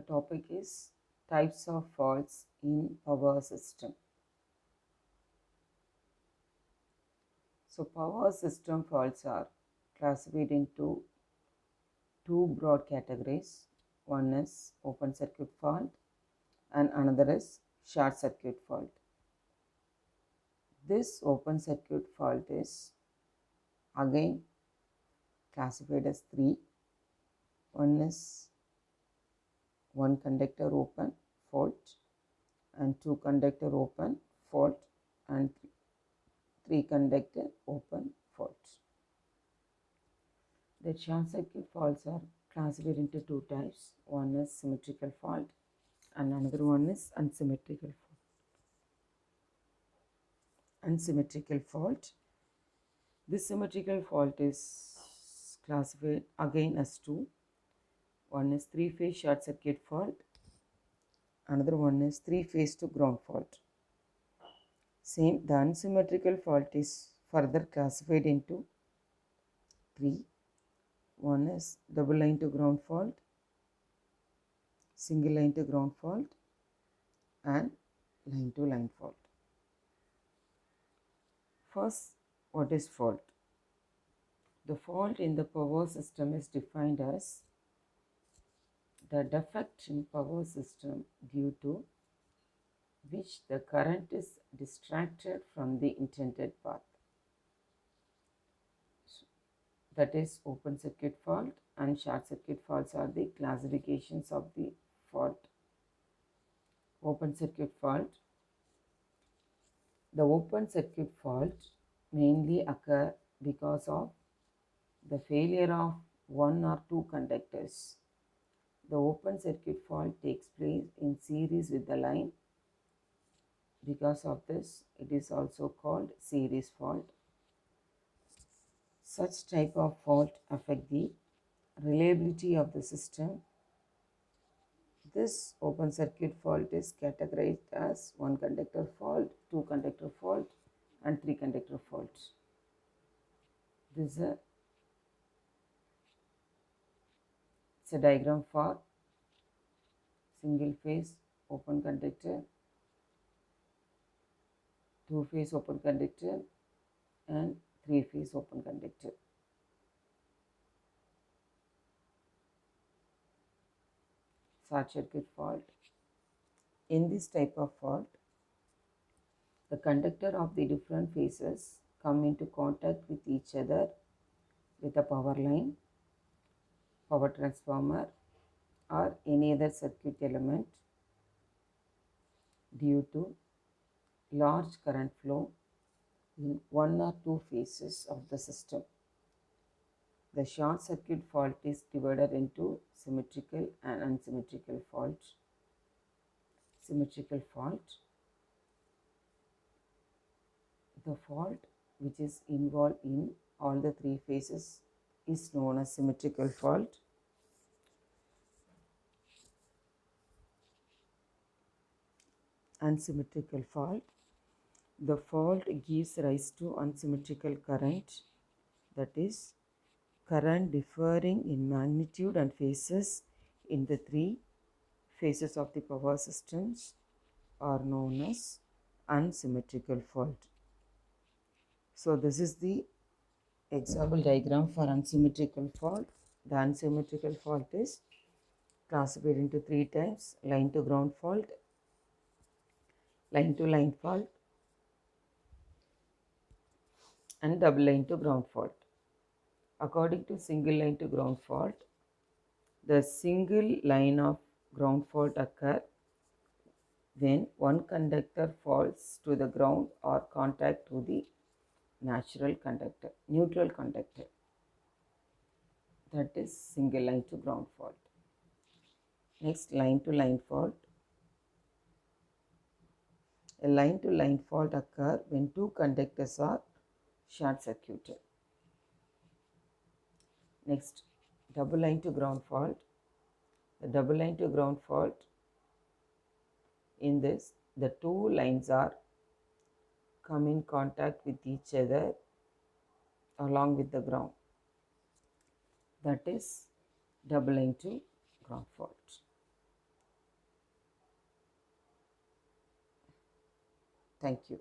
The topic is types of faults in power system. So power system faults are classified into two broad categories. One is open circuit fault and another is short circuit fault. This open circuit fault is again classified as three. One is one conductor open fault and two conductor open fault and three conductor open fault. The short circuit faults are classified into two types. One is symmetrical fault and another one is unsymmetrical fault. Unsymmetrical fault. This symmetrical fault is classified again as two. One is three-phase short circuit fault. Another one is three-phase to ground fault. Same, the unsymmetrical fault is further classified into three. One is double line to ground fault, single line to ground fault, and line to line fault. First, what is fault? The fault in the power system is defined as the defect in power system due to which the current is distracted from the intended path. That is, open circuit fault and short circuit faults are the classifications of the fault. Open circuit fault. The open circuit fault mainly occur because of the failure of one or two conductors. The open circuit fault takes place in series with the line. Because of this, it is also called series fault. Such type of fault affect the reliability of the system. This open circuit fault is categorized as one conductor fault, two conductor fault, and three conductor faults. This is a diagram for single phase open conductor, two phase open conductor, and three phase open conductor. Short circuit fault. In this type of fault, the conductor of the different phases come into contact with each other with a power line, power transformer, or any other circuit element due to large current flow in one or two phases of the system. The short circuit fault is divided into symmetrical and unsymmetrical faults. Symmetrical fault. The fault which is involved in all the three phases is known as symmetrical fault. Unsymmetrical fault. The fault gives rise to unsymmetrical current, that is, current differing in magnitude and phases in the three phases of the power systems are known as unsymmetrical fault. So this is the example diagram for unsymmetrical fault. The unsymmetrical fault is classified into three types: line to ground fault, line to line fault, and double line to ground fault. According to single line to ground fault, the single line of ground fault occur when one conductor falls to the ground or contact to the neutral conductor. That is single line to ground fault. Next, line to line fault. A line to line fault occurs when two conductors are short circuited. Next, double line to ground fault. The double line to ground fault, in this, the two lines are come in contact with each other along with the ground. That is double line to ground fault. Thank you.